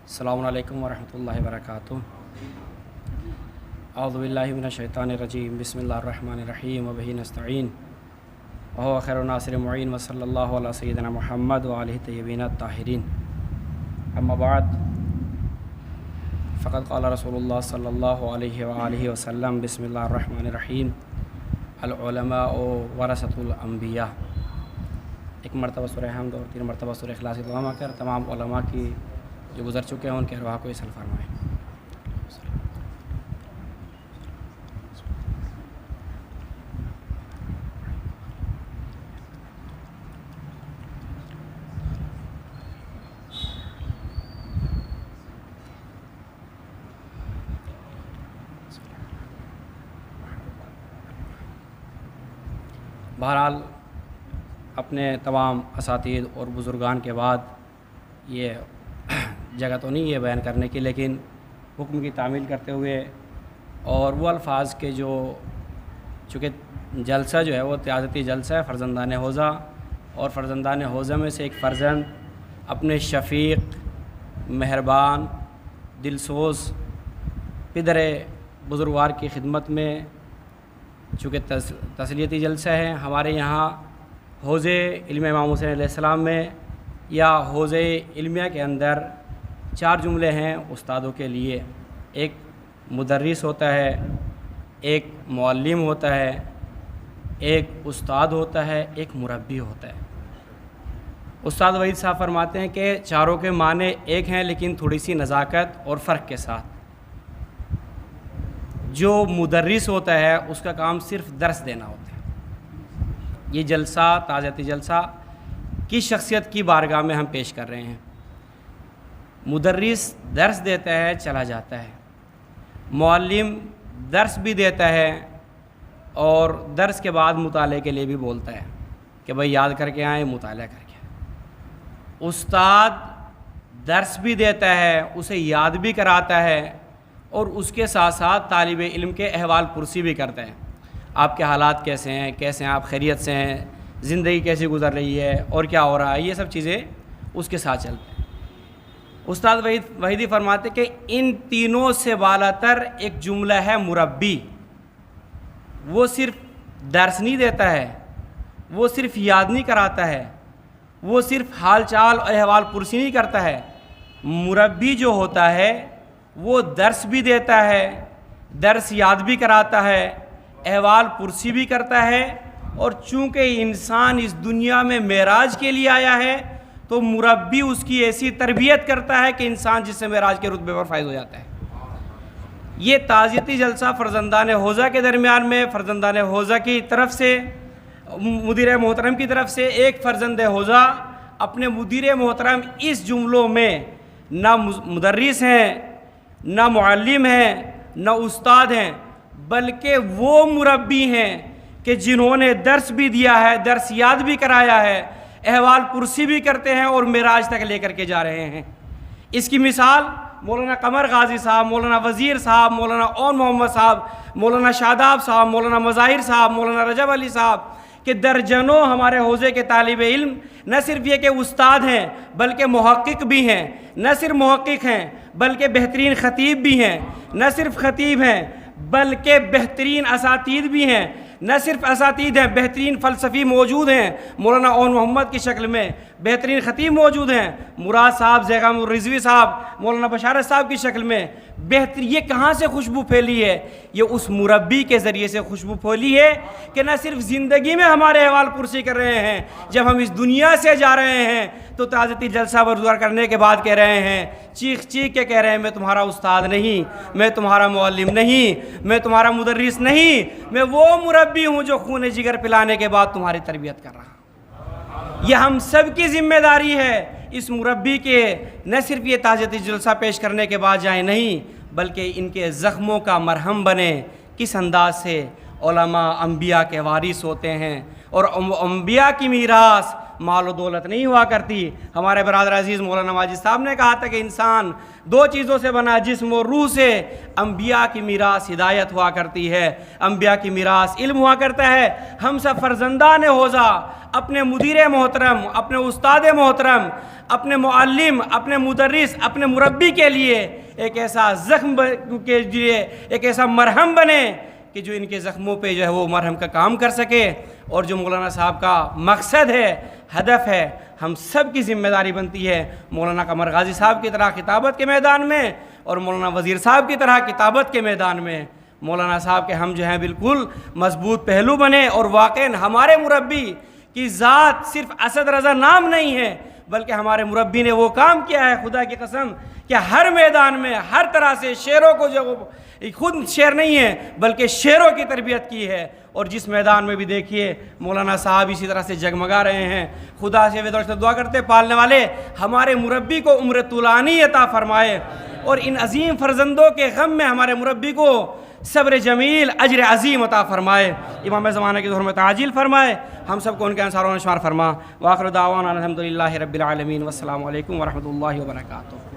السلام علیکم ورحمۃ اللہ وبرکاتہ۔ اعوذ باللہ من الشیطان الرجیم، بسم اللہ الرحمن الرحیم، وبہ نستعین، وہو خیر الناصر معین، وصلی اللہ علی سیدنا محمد وآلہ الطیبین الطاہرین۔ اما بعد، فقد قال رسول اللہ صلی اللہ علیہ وآلہ وسلم، بسم اللہ الرحمن الرحیم، العلماء ورثۃ الانبیاء۔ ایک مرتبہ سورہ حمد اور 3 مرتبہ سورہ اخلاص کی دعا کر تمام علماء کی جو گزر چکے ہیں ان کے ارواح کو اصل فرمائیں۔ بہرحال اپنے تمام اساتید اور بزرگان کے بعد یہ جگہ تو نہیں ہے بیان کرنے کی، لیکن حکم کی تعمیل کرتے ہوئے اور وہ الفاظ کے جو چونکہ جلسہ جو ہے وہ تعزیتی جلسہ ہے فرزندان حوزہ، اور فرزندان حوزہ میں سے ایک فرزند اپنے شفیق، مہربان، دلسوز پدر بزرگوار کی خدمت میں، چونکہ تسلیتی جلسہ ہے ہمارے یہاں حوزے علم امام حسین علیہ السلام میں یا حوزے علمیہ کے اندر 4 جملے ہیں استادوں کے لیے۔ ایک مدرس ہوتا ہے، ایک معلم ہوتا ہے، ایک استاد ہوتا ہے، ایک مربی ہوتا ہے۔ استاد وحید صاحب فرماتے ہیں کہ چاروں کے معنی ایک ہیں لیکن تھوڑی سی نزاکت اور فرق کے ساتھ۔ جو مدرس ہوتا ہے اس کا کام صرف درس دینا ہوتا ہے۔ یہ جلسہ تعزیتی جلسہ کس شخصیت کی بارگاہ میں ہم پیش کر رہے ہیں؟ مدرس درس دیتا ہے، چلا جاتا ہے، معلم درس بھی دیتا ہے اور درس کے بعد مطالعے کے لیے بھی بولتا ہے کہ بھائی یاد کر کے آئیں، مطالعہ کر کے آئیں۔ استاد درس بھی دیتا ہے، اسے یاد بھی کراتا ہے اور اس کے ساتھ ساتھ طالب علم کے احوال پرسی بھی کرتا ہے۔ آپ کے حالات کیسے ہیں آپ خیریت سے ہیں، زندگی کیسی گزر رہی ہے اور کیا ہو رہا ہے، یہ سب چیزیں اس کے ساتھ چلتے ہیں۔ استاد وحیدی فرماتے کہ ان تینوں سے بالا تر ایک جملہ ہے مربی۔ وہ صرف درس نہیں دیتا ہے، وہ صرف یاد نہیں کراتا ہے، وہ صرف حال چال اور احوال پرسی نہیں کرتا ہے۔ مربی جو ہوتا ہے وہ درس بھی دیتا ہے، درس یاد بھی کراتا ہے، احوال پرسی بھی کرتا ہے، اور چونکہ انسان اس دنیا میں معراج کے لیے آیا ہے تو مربی اس کی ایسی تربیت کرتا ہے کہ انسان جس سے معراج کے رتبے پر فائز ہو جاتا ہے۔ یہ تعزیتی جلسہ فرزندان حوزہ کے درمیان میں، فرزندان حوزہ کی طرف سے، مدیر محترم کی طرف سے ایک فرزند حوزہ اپنے مدیر محترم اس جملوں میں نہ مدرس ہیں، نہ معلم ہیں، نہ استاد ہیں، بلکہ وہ مربی ہیں کہ جنہوں نے درس بھی دیا ہے، درس یاد بھی کرایا ہے، احوال پرسی بھی کرتے ہیں اور معراج تک لے کر کے جا رہے ہیں۔ اس کی مثال مولانا قمر غازی صاحب، مولانا وزیر صاحب، مولانا اون محمد صاحب، مولانا شاداب صاحب، مولانا مظاہر صاحب، مولانا رجب علی صاحب کہ درجنوں ہمارے حوزے کے طالب علم نہ صرف یہ کہ استاد ہیں بلکہ محقق بھی ہیں، نہ صرف محقق ہیں بلکہ بہترین خطیب بھی ہیں، نہ صرف خطیب ہیں بلکہ بہترین اساتید بھی ہیں، نہ صرف اساتید ہیں بہترین فلسفی موجود ہیں، مولانا اون محمد کی شکل میں بہترین خطیب موجود ہیں، مراد صاحب، زیغام الرضوی صاحب، مولانا بشارت صاحب کی شکل میں یہ کہاں سے خوشبو پھیلی ہے؟ یہ اس مربی کے ذریعے سے خوشبو پھیلی ہے کہ نہ صرف زندگی میں ہمارے احوال پرسی کر رہے ہیں، جب ہم اس دنیا سے جا رہے ہیں تو تعزیتی جلسہ برگزار کرنے کے بعد کہہ رہے ہیں، چیخ چیخ کے کہہ رہے ہیں، میں تمہارا استاد نہیں، میں تمہارا معلم نہیں، میں تمہارا مدرس نہیں، میں وہ مربی ہوں جو خون جگر پلانے کے بعد تمہاری تربیت کر رہا ہوں۔ یہ ہم سب کی ذمہ داری ہے اس مربی کے نہ صرف یہ تعزیتی جلسہ پیش کرنے کے بعد جائیں نہیں، بلکہ ان کے زخموں کا مرہم بنے۔ کس انداز سے علماء انبیاء کے وارث ہوتے ہیں اور انبیاء کی میراث مال و دولت نہیں ہوا کرتی۔ ہمارے برادر عزیز مولانا ماجد صاحب نے کہا تھا کہ انسان دو چیزوں سے بنا، جسم و روح سے۔ انبیاء کی میراث ہدایت ہوا کرتی ہے، انبیاء کی میراث علم ہوا کرتا ہے۔ ہم سب فرزندان حوزہ اپنے مدیر محترم، اپنے استاد محترم، اپنے معلم، اپنے مدرس، اپنے مربی کے لیے ایک ایسا زخم کے لیے ایک ایسا مرہم بنے کہ جو ان کے زخموں پہ جو ہے وہ مرہم کا کام کر سکے۔ اور جو مولانا صاحب کا مقصد ہے، ہدف ہے، ہم سب کی ذمہ داری بنتی ہے مولانا قمر غازی صاحب کی طرح کتابت کے میدان میں اور مولانا وزیر صاحب کی طرح کتابت کے میدان میں مولانا صاحب کے ہم جو ہیں بالکل مضبوط پہلو بنے۔ اور واقعاً ہمارے مربی کی ذات صرف اسد رضا نام نہیں ہے، بلکہ ہمارے مربی نے وہ کام کیا ہے خدا کی قسم کہ ہر میدان میں ہر طرح سے شیروں کو جو خود شیر نہیں ہے بلکہ شیروں کی تربیت کی ہے۔ اور جس میدان میں بھی دیکھیے مولانا صاحب اسی طرح سے جگمگا رہے ہیں۔ خدا سے دعا کرتے پالنے والے ہمارے مربی کو عمر طولانی عطا فرمائے، اور ان عظیم فرزندوں کے غم میں ہمارے مربی کو صبر جمیل، اجر عظیم عطا فرمائے، امام زمانہ کی ظہور میں تعجیل فرمائے، ہم سب کو ان کے انصار و نشار فرما۔ وآخر دعوانا الحمدللہ رب العالمین، والسلام علیکم ورحمۃ اللہ وبرکاتہ۔